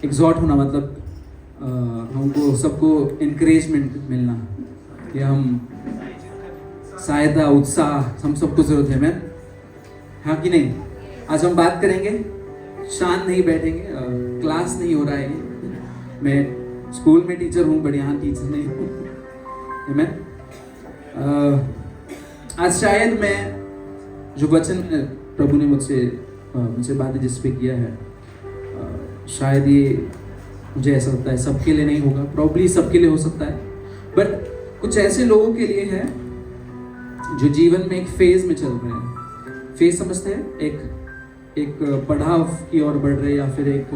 Exert होना मतलब हमको सबको इनकरेजमेंट मिलना कि हम सहायता उत्साह हम सबको जरूरत है। मैं हाँ कि नहीं? आज हम बात करेंगे, शांत नहीं बैठेंगे। क्लास नहीं हो रहा है, मैं स्कूल में टीचर हूँ बट यहाँ टीचर नहीं हूँ। मैं आज शायद मैं जो वचन प्रभु ने मुझसे बातें जिस पे किया है, शायद ये मुझे ऐसा लगता है सबके लिए नहीं होगा, प्रॉब्ली सबके लिए हो सकता है, बट कुछ ऐसे लोगों के लिए है जो जीवन में एक फेज में चल रहे हैं। फेज समझते हैं? एक पड़ाव की ओर बढ़ रहे हैं या फिर एक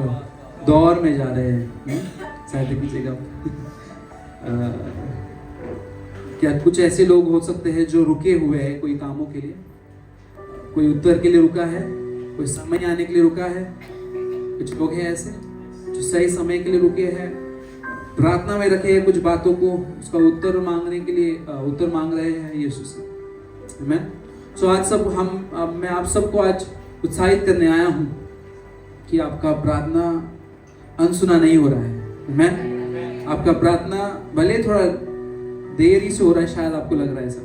दौर में जा रहे हैं। शायद कीजिएगा क्या कुछ ऐसे लोग हो सकते हैं जो रुके हुए हैं कोई कामों के लिए, कोई उत्तर के लिए रुका है, कोई समय आने के लिए रुका है। कुछ लोग हैं ऐसे जो सही समय के लिए रुके हैं, प्रार्थना में रखे हैं कुछ बातों को, उसका उत्तर मांगने के लिए उत्तर मांग रहे हैं यीशु से। आमीन। सो आज सब मैं आप सबको आज उत्साहित करने आया हूँ कि आपका प्रार्थना अनसुना नहीं हो रहा है। आमीन। आपका प्रार्थना भले थोड़ा देरी से हो रहा है, शायद आपको लग रहा है ऐसा,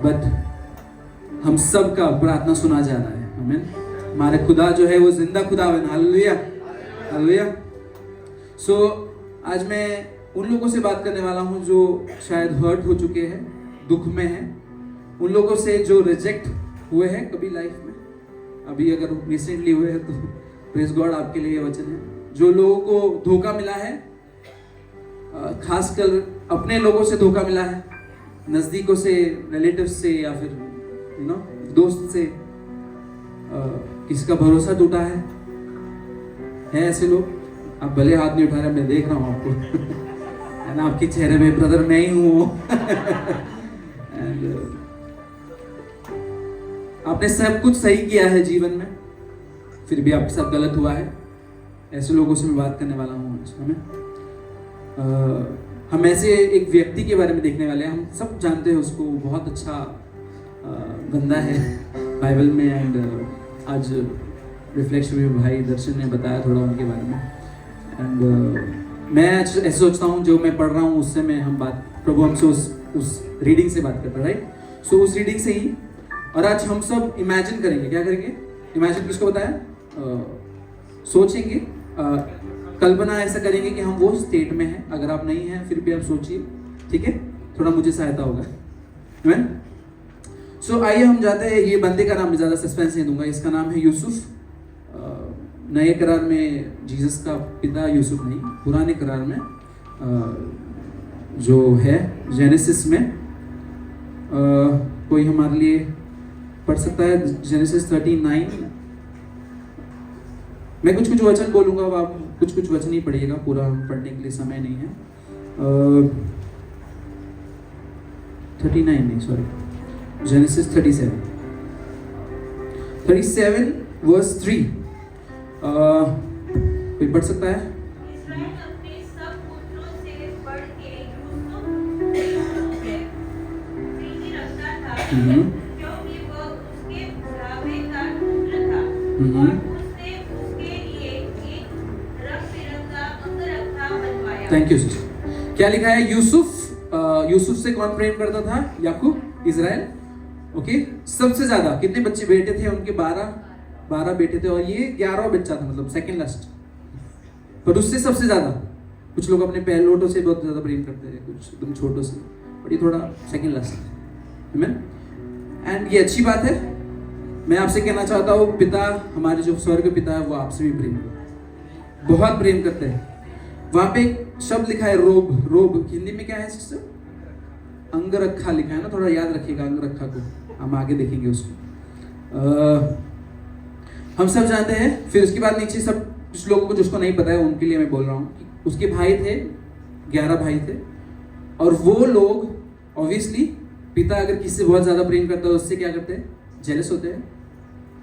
बट हम सब का प्रार्थना सुना जा रहा है। आमीन। हमारे खुदा जो है वो जिंदा खुदा है। Hallelujah, hallelujah. सो आज मैं उन लोगों से बात करने वाला हूँ जो शायद हर्ट हो चुके हैं, दुख में हैं, उन लोगों से जो रिजेक्ट हुए हैं कभी लाइफ में, अभी अगर रिसेंटली हुए हैं तो प्रेज गॉड आपके लिए ये वचन है। जो लोगों को धोखा मिला है, खासकर अपने लोगों से धोखा मिला है, नजदीकों से, रिलेटिव्स से या फिर दोस्त से, किसी का भरोसा टूटा है ऐसे लोग। आप भले हाथ नहीं उठा रहे, मैं देख रहा हूँ आपको है ना, आपके चेहरे में ब्रदर मैं ही हूँ। आपने सब कुछ सही किया है जीवन में, फिर भी आपके साथ गलत हुआ है। ऐसे लोगों से मैं बात करने वाला हूँ आज। हम ऐसे एक व्यक्ति के बारे में देखने वाले हैं। हम सब जानते हैं उसको, बहुत अच्छा बंदा है बाइबल में। एंड आज रिफ्लेक्शन में भाई दर्शन ने बताया थोड़ा उनके बारे में। एंड मैं ऐसे सोचता हूँ जो मैं पढ़ रहा हूँ उससे हम बात, प्रभु हमसे उस रीडिंग से बात करता है, राइट? सो उस रीडिंग से ही, और आज हम सब इमेजिन करेंगे। क्या करेंगे? इमेजिन किसको बताया? सोचेंगे, कल्पना ऐसा करेंगे कि हम वो स्टेट में हैं। अगर आप नहीं हैं फिर भी आप सोचिए, ठीक है? थोड़ा मुझे सहायता होगा। आमीन। सो आइए हम जाते हैं। ये बंदे का नाम मैं ज़्यादा सस्पेंस नहीं दूंगा। इसका नाम है यूसुफ। नए करार में जीसस का पिता यूसुफ नहीं, पुराने करार में जो है जेनेसिस में, कोई हमारे लिए पढ़ सकता है जेनेसिस 39। मैं कुछ वचन बोलूँगा, अब आप कुछ वचन ही पढ़िएगा, पूरा पढ़ने के लिए समय नहीं है। 39 नहीं, सॉरी, जेनेसिस 37 वर्स 3। कोई पढ़ सकता है? अपने सब पुत्रों से बढ़ के यूसुफ प्रीति रखता था, क्योंकि वह उसके बुढ़ापे का पुत्र था, और उसने उसके लिए एक रंग-बिरंगा अंगरखा बनवाया। Thank you sister. क्या लिखा है? यूसुफ से कौन प्रेम करता था? याकूब, इजराइल। ओके, सबसे ज्यादा कितने बच्चे बेटे थे उनके? 12 बेटे थे, और ये 11वां बच्चा था, मतलब सेकंड लास्ट। पर उससे सबसे ज्यादा, कुछ लोग अपने पहलोटों से बहुत ज्यादा प्रेम करते हैं, कुछ एकदम छोटों से, और ये थोड़ा सेकंड लास्ट है। आमीन। एंड ये अच्छी बात है। मैं आपसे कहना चाहता हूँ, पिता, हमारे जो स्वर्ग पिता है, वो आपसे भी प्रेम करते, बहुत प्रेम करते हैं। वहां पे एक शब्द लिखा है रोब। हिंदी में क्या है सिस्टर? अंगरखा लिखा है ना, थोड़ा याद रखिएगा अंगरखा को, हम आगे देखेंगे उसको। हम सब जानते हैं। फिर उसके बाद नीचे सब कुछ लोगों को जिसको नहीं पता है उनके लिए मैं बोल रहा हूँ कि उसके भाई थे, 11 भाई थे, और वो लोग ऑब्वियसली, पिता अगर किसी से बहुत ज्यादा प्रेम करता है उससे क्या करते हैं? जेलस होते हैं,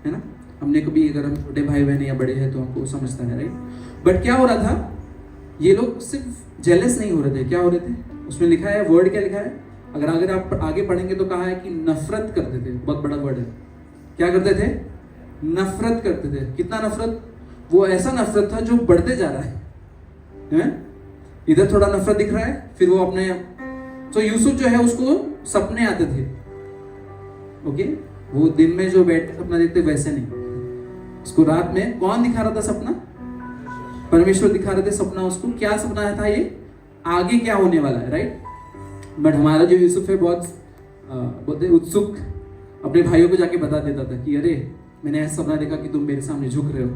है ना? हमने कभी, अगर हम छोटे भाई बहन या बड़े हैं तो हमको समझता है, राइट? बट क्या हो रहा था, ये लोग सिर्फ जेलस नहीं हो रहे थे। क्या हो रहे थे? उसमें लिखा है, वर्ड क्या लिखा है? अगर आप आगे पढ़ेंगे तो कहा है कि नफरत करते थे। बहुत बड़ा वर्ड है। क्या करते थे? नफरत करते थे। कितना नफरत? वो ऐसा नफरत था जो बढ़ते जा रहा है? इधर थोड़ा नफरत दिख रहा है, फिर वो अपने तो यूसुफ जो है उसको सपने आते थे। ओके, वो दिन में जो बैठ सपना देखते वैसे नहीं, उसको रात में कौन दिखा रहा था सपना? परमेश्वर दिखा रहे थे सपना उसको। क्या सपना था ये? आगे क्या होने वाला है, राइट? बट हमारा जो यूसुफ है बहुत उत्सुक अपने भाइयों को जाके बता देता था कि अरे मैंने ऐसा सपना देखा कि तुम मेरे सामने झुक रहे हो।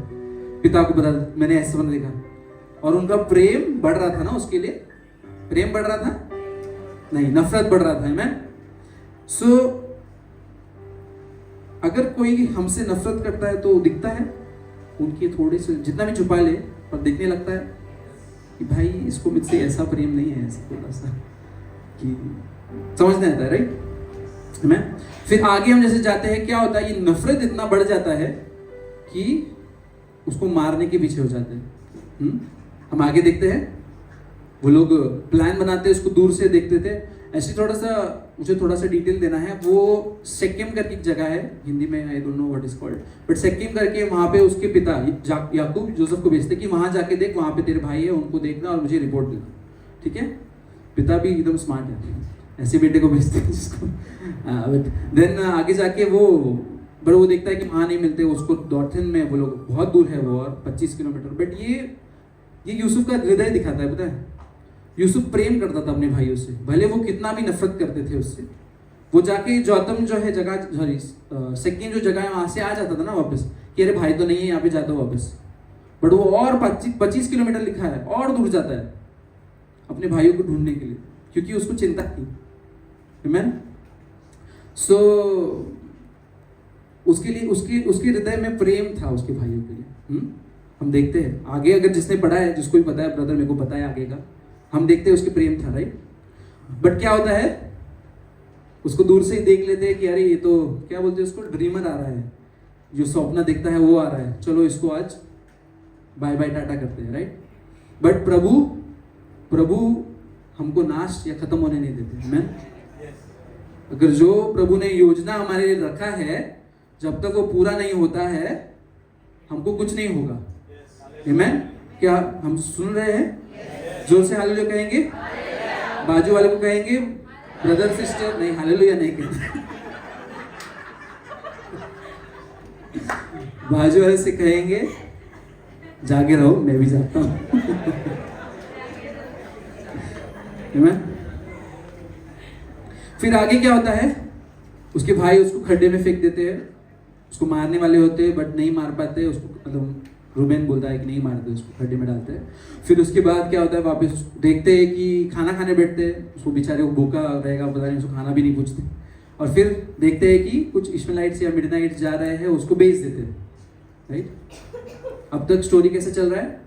पिता को बता मैंने ऐसा सपना देखा, और उनका प्रेम बढ़ रहा था ना उसके लिए। प्रेम बढ़ रहा था नहीं, नफरत बढ़ रहा था। मैं सो अगर कोई हमसे नफरत करता है तो दिखता है उनके थोड़े से, जितना भी छुपा ले पर दिखने लगता है कि भाई इसको मुझसे ऐसा प्रेम नहीं है, ऐसा थोड़ा सा कि समझ नहीं आता है, राइट? मैं फिर आगे हम जैसे जाते हैं, क्या होता है, ये नफरत इतना बढ़ जाता है कि उसको मारने के पीछे हो जाते हैं। हम आगे देखते हैं, वो लोग प्लान बनाते हैं, उसको दूर से देखते थे। ऐसे थोड़ा सा मुझे थोड़ा सा डिटेल देना है। वो सेकेम करके एक जगह है, हिंदी में I don't know what is called, but सेकेम करके वहां पे उसके पिता याकूब जोसेफ को भेजते कि वहां जाके देख, वहां पे तेरे भाई है, उनको देखना और मुझे रिपोर्ट देना, ठीक है? पिता भी एकदम स्मार्ट है, ऐसे बेटे को भेजते हैं जिसको देन आगे जाके वो देखता है कि वहां नहीं मिलते उसको। डॉर्थन में वो लोग, बहुत दूर है वो, और 25 किलोमीटर। बट ये यूसुफ का हृदय दिखाता है, पता है? यूसुफ प्रेम करता था अपने भाइयों से, भले वो कितना भी नफरत करते थे उससे। वो जाके जोतम जो है जगह, सॉरी सेकेम जो जगह है, वहां से आ जाता था ना वापस कि अरे भाई तो नहीं है, यहाँ पे जाता हूँ वापस। बट वो और 25 किलोमीटर लिखा है, और दूर जाता है अपने भाइयों को ढूंढने के लिए, क्योंकि उसको चिंता थी। आमीन। सो उसके लिए उसके हृदय में प्रेम था उसके भाइयों के लिए। हम देखते हैं आगे, अगर जिसने पढ़ा है, जिसको भी पता है, ब्रदर मेरे को पता है आगे का, हम देखते हैं उसके प्रेम था, राइट? बट क्या होता है, उसको दूर से ही देख लेते हैं कि अरे ये तो क्या बोलते हैं उसको, ड्रीमर आ रहा है, जो सपना देखता है वो आ रहा है, चलो इसको आज बाय बाय टाटा करते हैं, राइट? बट प्रभु हमको नाश या खत्म होने नहीं देते। आमीन। अगर जो प्रभु ने योजना हमारे लिए रखा है, जब तक वो पूरा नहीं होता है हमको कुछ नहीं होगा। आमीन। क्या हम सुन रहे हैं? जोर से हालेलुया कहेंगे। बाजू वाले को कहेंगे ब्रदर सिस्टर, नहीं हालेलुया नहीं कहते। बाजू वाले से कहेंगे जागे रहो, मैं भी जाता हूं। फिर आगे क्या होता है, उसके भाई उसको खड्डे में फेंक देते हैं, उसको मारने वाले होते हैं बट नहीं मार पाते उसको। मतलब रूबेन बोलता है कि नहीं मारते, उसको खड्डे में डालते हैं। फिर उसके बाद क्या होता है, वापस देखते हैं कि खाना खाने बैठते हैं, उसको बेचारे को भूखा रहेगा, पता नहीं, उसको खाना भी नहीं पूछते। और फिर देखते हैं कि कुछ इश्माइलाइट्स या मिडनाइट्स जा रहे हैं, उसको बेच देते हैं, राइट? अब तक स्टोरी कैसे चल रहा है?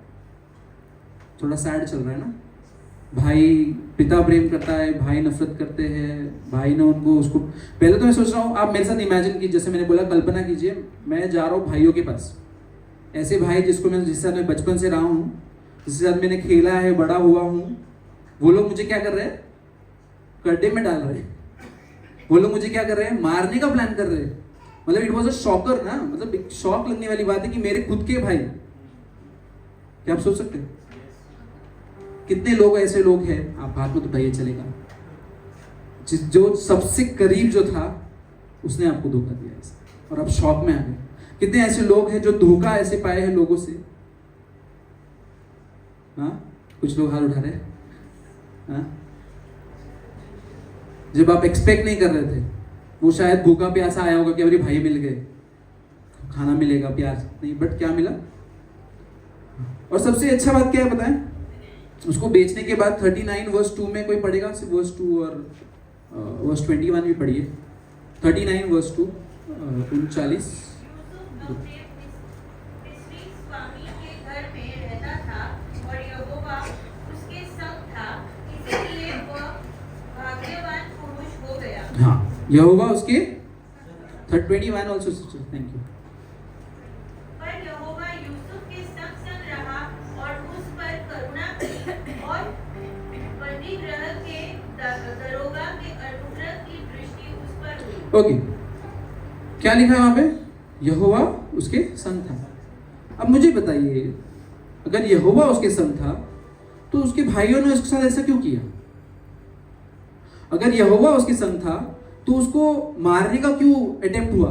थोड़ा सैड चल रहा है ना। भाई, पिता प्रेम करता है, भाई नफरत करते हैं, भाई ने उनको उसको। पहले तो मैं सोच रहा हूँ, आप मेरे साथ इमेजिन कीजिए, जैसे मैंने बोला, कल्पना कीजिए मैं जा रहा हूँ भाइयों के पास, ऐसे भाई जिसको मैं, जिसके साथ मैं बचपन से रहा हूँ, जिसके साथ मैंने खेला है, बड़ा हुआ हूँ, वो लोग मुझे क्या कर रहे हैं? गड्ढे में डाल रहे हैं। वो लोग मुझे क्या कर रहे हैं? मारने का प्लान कर रहे हैं। मतलब इट वॉज अ शॉकर ना, मतलब एक शॉक लगने वाली बात है कि मेरे खुद के भाई। क्या आप सोच सकते हैं कितने लोग ऐसे लोग हैं? आप हाथ में तो उठाइए, चलेगा। जो सबसे करीब जो था उसने आपको धोखा दिया ऐसा, और आप शॉक में आ गए। कितने ऐसे लोग हैं जो धोखा ऐसे पाए हैं लोगों से? हाँ, कुछ लोग हाथ उठा रहे हैं। हाँ, जब आप एक्सपेक्ट नहीं कर रहे थे, वो शायद भूखा प्यासा आया होगा कि अरे भाई मिल गए, खाना मिलेगा, प्याज नहीं, बट क्या मिला? और सबसे अच्छा बात क्या है पता है? उसको बेचने के बाद 39 वर्स 2 में कोई पढ़ेगा? सिर्फ वर्स 2 और वर्स 21 भी पढ़िए। 39 वर्स 2 39। स्वामी के घर में रहता था और यहोवा उसके संग था, इसलिए वह भाग्यवान पुरुष हो गया। हाँ, यहोवा उसके 21 ऑल्सो, थैंक यू। पर यहोवा यूसुफ के संग रहा और उस पर करुणा की, और बंदी गृह के दरोगा के अनुग्रह की दृष्टि उस पर हुई। ओके, क्या लिखा है वहां पे? यहोवा उसके संग था। अब मुझे बताइए, अगर यहोवा उसके संग था तो उसके भाइयों ने उसके साथ ऐसा क्यों किया? अगर यहोवा उसके संग था तो उसको मारने का क्यों अटेम्प्ट हुआ?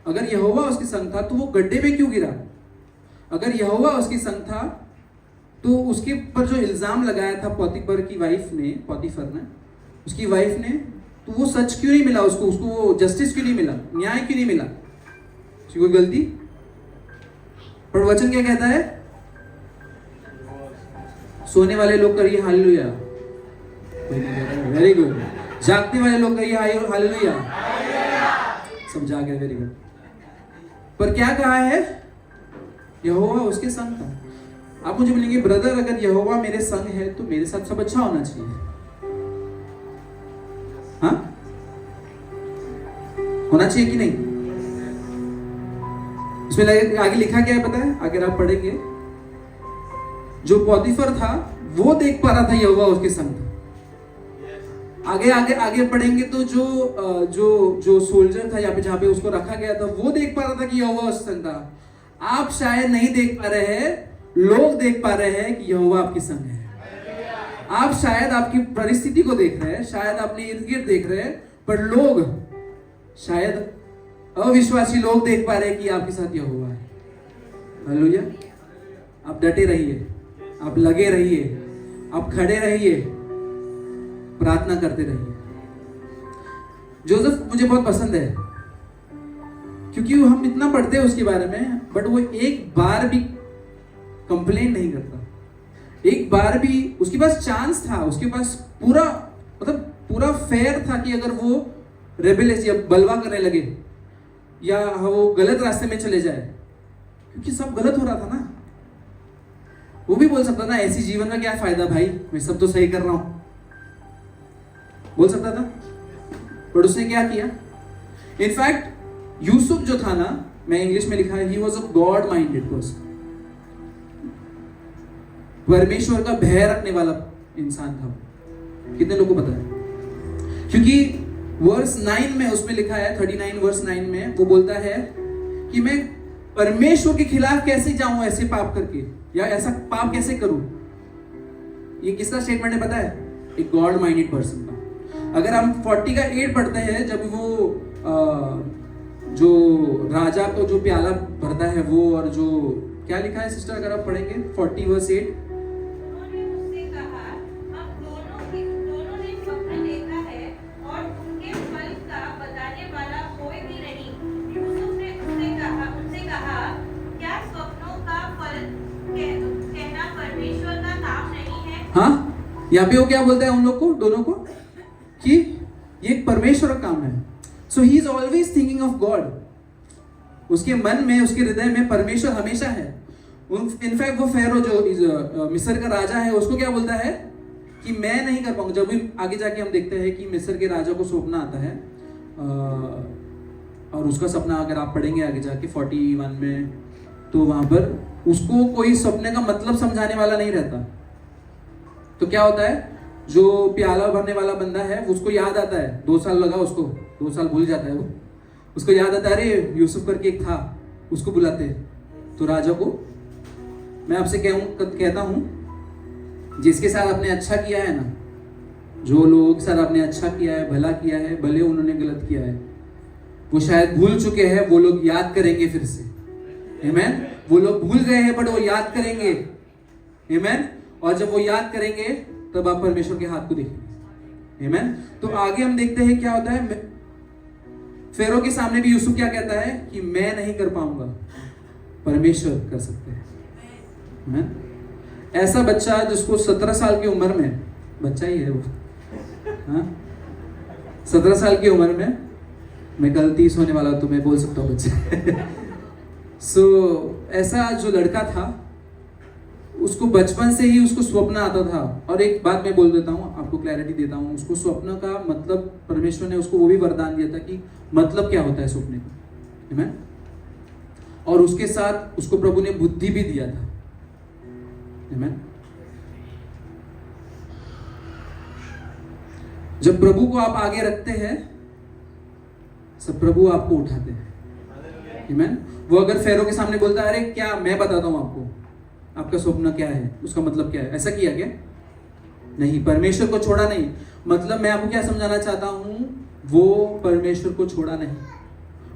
अगर यहोवा उसके संग था तो वो गड्ढे में क्यों गिरा? अगर यहोवा उसके संग था तो उसके पर जो इल्जाम लगाया था पोतीफर ने, उसकी वाइफ ने, तो वो सच क्यों नहीं मिला उसको वो जस्टिस क्यों नहीं मिला, न्याय क्यों नहीं मिला? उसकी कोई गलती? पर वचन क्या कहता है? सोने वाले लोग करिए हालेलुया, वेरी गुड। जागते वाले लोग करिए हालेलुया, सब जाग गए, वेरी गुड। पर क्या कहा है? यहोवा उसके संग था। आप मुझे बोलेंगे ब्रदर, अगर यहोवा मेरे संग है तो मेरे साथ सब अच्छा होना चाहिए, हाँ? होना चाहिए कि नहीं? इसमें आगे लिखा क्या है पता है? अगर आप पढ़ेंगे, जो पोतीफर था वो देख पा रहा था यहोवा उसके संग था। आगे पढ़ेंगे तो जो सोल्जर था यहाँ पे, जहां पे उसको रखा गया था, वो देख पा रहा था कि यहोवा उसके संग था। आप शायद नहीं देख पा रहे हैं, लोग देख पा रहे हैं कि यहोवा आपके संग है। आप शायद आपकी परिस्थिति को देख रहे हैं, शायद अपने इर्द गिर्द देख रहे हैं, पर लोग, शायद अविश्वासी लोग देख पा रहे हैं कि आपके साथ यहोवा है। हालेलुया। आप डटे रहिए, आप लगे रहिए, आप खड़े रहिए, प्रार्थना करते रहिए। जोसेफ मुझे बहुत पसंद है, क्योंकि हम इतना पढ़ते हैं उसके बारे में, बट वो एक बार भी कंप्लेन नहीं करता। एक बार भी उसके पास चांस था, उसके पास पूरा फेयर था कि अगर वो रेबेलियस या बलवा करने लगे या वो गलत रास्ते में चले जाए, क्योंकि सब गलत हो रहा था ना। वो भी बोल सकता था ऐसी जीवन का क्या फायदा भाई, मैं सब तो सही कर रहा हूं, बोल सकता था। पर उसने क्या किया? इनफैक्ट यूसुफ जो था ना, मैं इंग्लिश में लिखा है, he was a God minded person, परमेश्वर का भय रखने वाला इंसान था। कितने लोगों को पता है? क्योंकि वर्स 9 में उसमें लिखा है, 39 वर्स 9 में वो बोलता है कि मैं परमेश्वर के खिलाफ कैसे जाऊं ऐसे पाप करके, या ऐसा पाप कैसे करूं। ये किसका स्टेटमेंट है पता है? एक गॉड माइंडेड पर्सन का। अगर हम 40 का 8 पढ़ते हैं, जब वो जो राजा को जो प्याला भरता है वो, और जो क्या लिखा है सिस्टर अगर आप पढ़ेंगे 40 वर्स 8, उन्होंने उससे कहा, हम दोनों ने स्वप्न देखा है और उनके फल का बताने वाला कोई भी नहीं। यूसुफ ने उनसे कहा, क्या स्वप्नों का फल कहना परमेश्वर का काम नहीं है? हाँ, यहाँ पे वो क्या बोलता है उन लोग को, दोनों को, कि ये परमेश्वर का काम है। So he is always thinking of God. उसके मन में, उसके हृदय में परमेश्वर हमेशा है। इनफैक्ट वो फेरो जो मिस्र का राजा है, उसको क्या बोलता है कि मैं नहीं कर पाऊंगा। जब भी आगे जाके हम देखते हैं कि मिस्र के राजा को सपना आता है, और उसका सपना अगर आप पढ़ेंगे आगे जाके 41 में, तो वहां पर उसको कोई सपने का मतलब समझाने वाला नहीं रहता। तो क्या होता है, जो प्याला भरने वाला बंदा है उसको याद आता है, 2 साल लगा उसको, 2 साल भूल जाता है वो, उसको याद आता है अरे यूसुफ करके एक था, उसको बुलाते हैं। तो राजा को मैं आपसे कहता हूं, जिसके साथ आपने अच्छा किया है ना, जो लोग के साथ आपने अच्छा किया है, भला किया है, भले उन्होंने गलत किया है, वो शायद भूल चुके हैं, वो लोग याद करेंगे फिर से। आमीन। वो लोग भूल गए हैं बट वो याद करेंगे। आमीन। और जब वो याद करेंगे तब आप परमेश्वर के हाथ को देखेंगे। आमीन। तो आगे हम देखते हैं क्या होता है। फेरो के सामने भी यूसुफ क्या कहता है कि मैं नहीं कर पाऊंगा, परमेश्वर कर सकते हैं। आमीन। ऐसा बच्चा जिसको 17 साल की उम्र में, बच्चा ही है वो, हाँ, 17 साल की उम्र में, मैं कल 30 होने वाला तो मैं बोल सकता हूँ बच्चा। ऐसा जो लड़का था, उसको बचपन से ही उसको स्वप्न आता था। और एक बात मैं बोल देता हूँ, आपको क्लैरिटी देता हूँ, उसको स्वप्न का मतलब परमेश्वर ने उसको वो भी वरदान दिया था कि मतलब क्या होता है स्वप्न का। आमीन। और उसके साथ उसको प्रभु ने बुद्धि भी दिया था। आमीन। जब प्रभु को आप आगे रखते हैं, सब प्रभु आपको उठाते हैं। आमीन। वो अगर फेरो के सामने बोलता है, अरे क्या मैं बताता हूँ आपको आपका स्वप्न क्या है, उसका मतलब क्या है, ऐसा किया क्या? नहीं, परमेश्वर को छोड़ा नहीं। मतलब मैं आपको क्या समझाना चाहता हूँ, वो परमेश्वर को छोड़ा नहीं।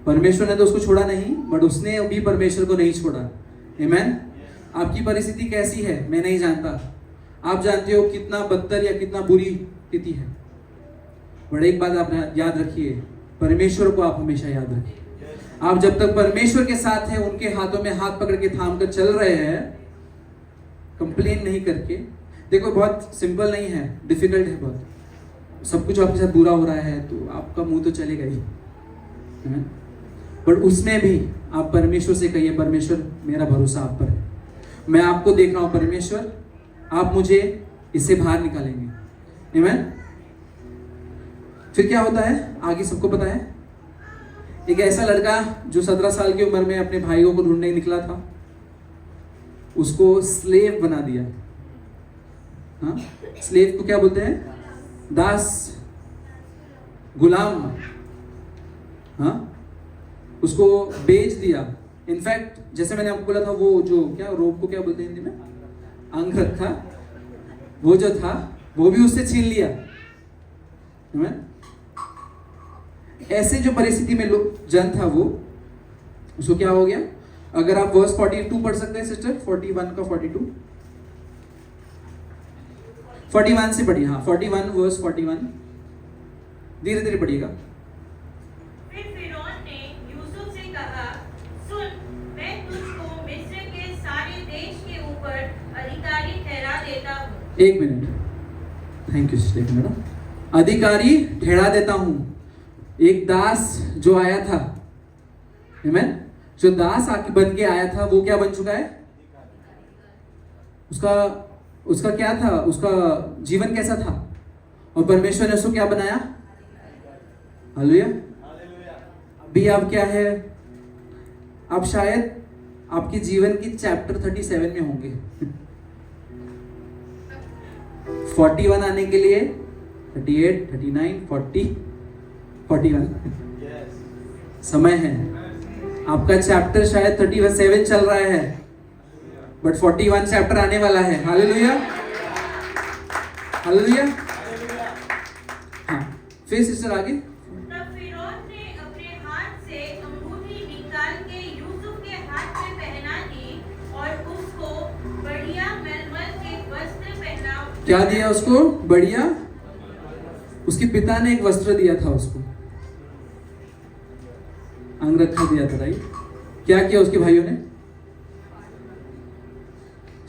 परमेश्वर ने तो उसको छोड़ा नहीं, बट उसने अभी परमेश्वर को नहीं छोड़ा। आमीन। आपकी परिस्थिति कैसी है मैं नहीं जानता, आप जानते हो कितना बदतर या कितना बुरी स्थिति है, बट एक बात आप याद रखिए, परमेश्वर को आप हमेशा याद रखिए। आप जब तक परमेश्वर के साथ हैं, उनके हाथों में हाथ पकड़ के थाम कर चल रहे हैं, कंप्लेन नहीं करके। देखो बहुत सिंपल नहीं है, डिफिकल्ट है बहुत। सब कुछ आपके साथ बुरा हो रहा है तो आपका मुंह तो चलेगा ही, बट उसमें भी आप परमेश्वर से कहिए, परमेश्वर मेरा भरोसा आप पर है, मैं आपको देख रहा हूं परमेश्वर, आप मुझे इससे बाहर निकालेंगे। आमीन। फिर क्या होता है आगे सबको पता है। एक ऐसा लड़का जो 17 साल की उम्र में अपने भाइयों को ढूंढने निकला था, उसको स्लेव बना दिया। हाँ, स्लेव को क्या बोलते हैं? दास, गुलाम। हाँ, उसको बेच दिया। इनफैक्ट जैसे मैंने आपको बोला था, वो जो क्या रोब को क्या बोलते हैं हिंदी में, अंगरखा, वो जो था वो भी उससे छीन लिया। ऐसे जो परिस्थिति में जन था वो, उसको क्या हो गया? अगर आप वर्स 42 पढ़ सकते हैं सिस्टर, 41 का 42, 41 से पढ़िए। हाँ, 41 वर्स 41, धीरे धीरे पढ़िएगा। फिर फिरौन ने यूसुफ से कहा, सुन, मैं तुझको मिस्र के सारे देश के ऊपर अधिकारी ठहरा देता हूँ। एक minute, thank you sister madam. अधिकारी ठहरा देता हूँ। एक दास जो आया था, आमीन, जो दास आके बन के आया था, वो क्या बन चुका है? उसका क्या था? उसका जीवन कैसा था? और परमेश्वर ने उसको क्या बनाया? हालेलुया। अभी आप क्या है, आप शायद आपके जीवन की चैप्टर 37 में होंगे। 41 आने के लिए 38, 39, 40, 41 समय है। आपका चैप्टर शायद 37 चल रहा है, बट 41 चैप्टर आने वाला है। Hallelujah, hallelujah. हाँ, फिर सिस्टर आगे। तब फिरौन ने अपने हाथ से अंगूठी निकाल के यूसुफ के हाथ में पहना दी और उसको बढ़िया मलमल के वस्त्र पहना। क्या दिया उसको? बढ़िया। उसके पिता ने एक वस्त्र दिया था उसको, अंगरखा दिया था, राइट? क्या किया उसके भाइयों ने?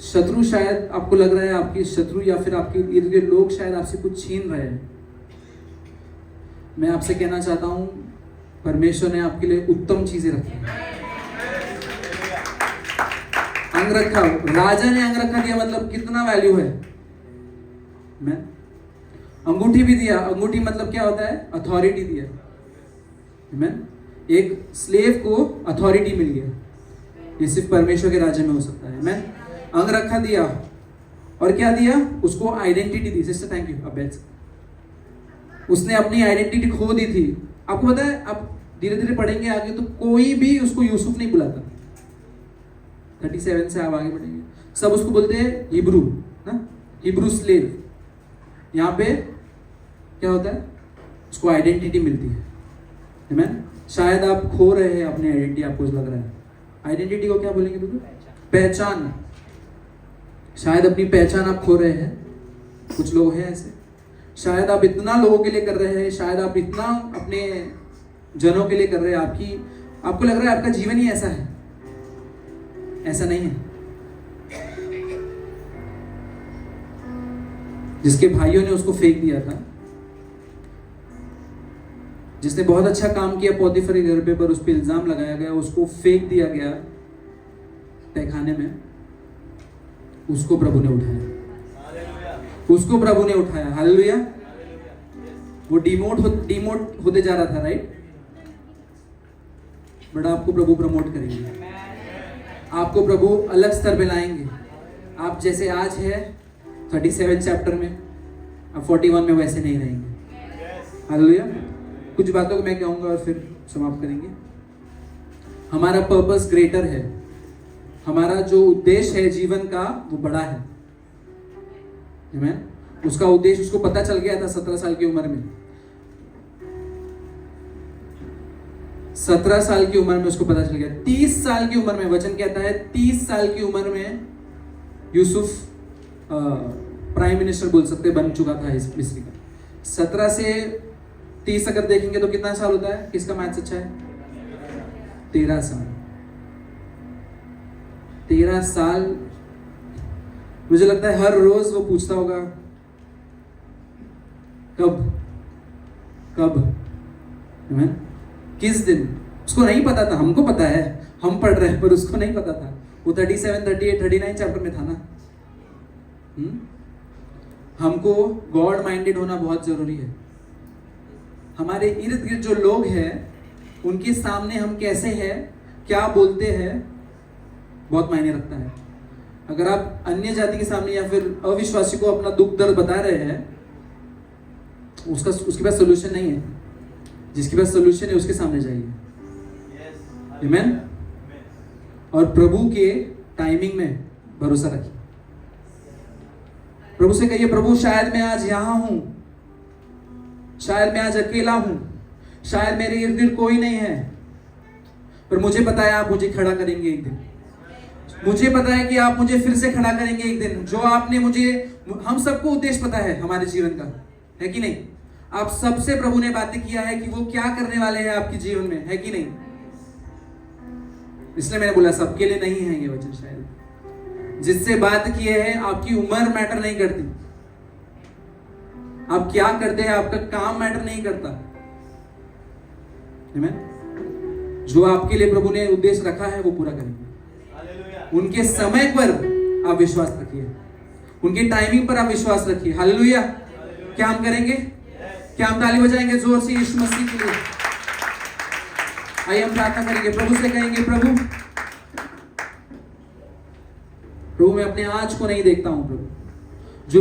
शत्रु, शायद आपको लग रहा है आपकी शत्रु या फिर आपके इर्द गिर्द लोग शायद आपसे कुछ छीन रहे हैं। मैं आपसे कहना चाहता हूं, परमेश्वर ने आपके लिए उत्तम चीजें रखी हैं। अंगरखा, राजा ने अंगरखा दिया, मतलब कितना वैल्यू है। मैं अंगूठी भी दिया। अंगूठी मतलब क्या होता है? अथॉरिटी दिया। मैं एक स्लेव को अथॉरिटी मिल गया, ये सिर्फ परमेश्वर के राज्य में हो सकता है। मैं अंगरखा दिया और क्या दिया? उसको identity the. Sister thank you. अब उसने अपनी आइडेंटिटी खो दी थी। आपको पता है, आप धीरे धीरे पढ़ेंगे आगे तो कोई भी उसको यूसुफ नहीं बुलाता। 37 से आप आगे बढ़ेंगे, सब उसको बोलते हैं हिब्रू, ना, हिब्रू स्लेव। यहाँ पे क्या होता है? उसको आइडेंटिटी मिलती है। आमीन। शायद आप खो रहे हैं अपनी आइडेंटिटी, आपको लग रहा है। आइडेंटिटी को क्या बोलेंगे बिल्कुल? पहचान। शायद अपनी पहचान आप खो रहे हैं। कुछ लोग हैं ऐसे। शायद आप इतना लोगों के लिए कर रहे हैं, शायद आप इतना अपने जनों के लिए कर रहे हैं, आपको लग रहा है आपका जीवन ही ऐसा है। ऐसा नहीं है। जिसके भाइयों ने उसको फेंक दिया था, जिसने बहुत अच्छा काम किया पोतीफर के घर पे, पर उस पर इल्जाम लगाया गया, उसको फेंक दिया गया तहखाने में, उसको प्रभु ने उठाया। उसको प्रभु ने उठाया। हालेलुया। वो डिमोट होते जा रहा था, राइट? बट आपको प्रभु प्रमोट करेंगे, आपको प्रभु अलग स्तर पे लाएंगे। आप जैसे आज है 37 चैप्टर में, आप 41 में वैसे नहीं रहेंगे। हालेलुया। कुछ बातों को मैं कहूंगा और फिर समाप्त करेंगे। हमारा पर्पस ग्रेटर है, हमारा जो उद्देश्य है जीवन का वो बड़ा है। आमीन। उसका उद्देश्य उसको पता चल गया था 17 साल की उम्र में। 17 साल की उम्र में उसको पता चल गया। 30 साल की उम्र में, वचन कहता है 30 साल की उम्र में यूसुफ प्राइम मिनिस्टर बोल सकते बन चुका था इस मिस्र का। 17 से 30 अगर देखेंगे तो कितना साल होता है? किसका मैथ्स अच्छा है? 13 साल। 13 साल। मुझे लगता है हर रोज वो पूछता होगा कब कब, आमीन। किस दिन? उसको नहीं पता था, हमको पता है, हम पढ़ रहे हैं, पर उसको नहीं पता था। वो 37, 38, 39 चैप्टर में था ना। हमको गॉड माइंडेड होना बहुत जरूरी है। हमारे इर्द गिर्द जो लोग हैं उनके सामने हम कैसे हैं, क्या बोलते हैं, बहुत मायने रखता है। अगर आप अन्य जाति के सामने या फिर अविश्वासी को अपना दुख दर्द बता रहे हैं, उसके पास सोल्यूशन नहीं है। जिसके पास सोल्यूशन है उसके सामने जाइए, आमीन। और प्रभु के टाइमिंग में भरोसा रखिए। प्रभु से कहिए, प्रभु शायद मैं आज यहां हूं, शायद मैं आज अकेला हूं, शायद मेरे इर्द गिर्द कोई नहीं है, पर मुझे पता है आप मुझे खड़ा करेंगे एक दिन। मुझे पता है कि आप मुझे फिर से खड़ा करेंगे एक दिन। जो आपने मुझे, हम सबको उद्देश्य पता है हमारे जीवन का, है कि नहीं? आप सबसे प्रभु ने बातें किया है कि वो क्या करने वाले हैं आपके जीवन में, है कि नहीं? इसलिए मैंने बोला सबके लिए नहीं है ये वचन। शायद जिससे बात किए हैं, आपकी उम्र मैटर नहीं करती, आप क्या करते हैं, आपका काम मैटर नहीं करता। आमीन। जो आपके लिए प्रभु ने उद्देश्य रखा है वो पूरा करेंगे। उनके समय पर आप विश्वास रखिए, उनके टाइमिंग पर आप विश्वास रखिए। हालेलुया। क्या हम करेंगे? क्या हम ताली बजाएंगे जोर से यीशु मसीह के लिए? आइए हम प्रार्थना करेंगे, प्रभु से कहेंगे, प्रभु मैं अपने आज को नहीं देखता हूं प्रभु,